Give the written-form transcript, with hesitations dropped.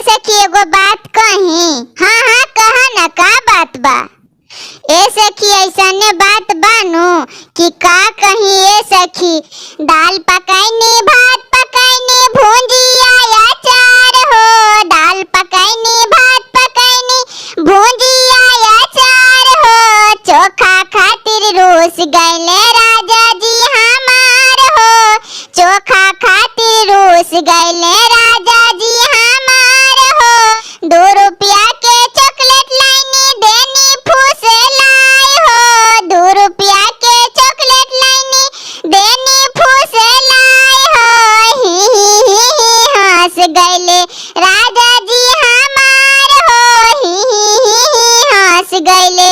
सखी एगो बात कही। हाँ हाँ कहा ना, का बात बा? ए सखी ऐसने बात बानू कि का कही ए सखी, दाल पकाईनी भात पकाईनी भुंजिया अचार हो, दाल पकाईनी भात पकाईनी भुंजिया अचार हो, चोखा खातिर रूस गईले राजा जी हमार हो, चोखा खातिर रूस गईले राजा जी हमार हो, 2 रुपया के चॉकलेट लाइनी देनी फूस लाई हो, 2 रुपया के चॉकलेट लाइनी देनी फूस लाई हो, ही हंस गईले राजा जी हमार हो, ही हंस गईले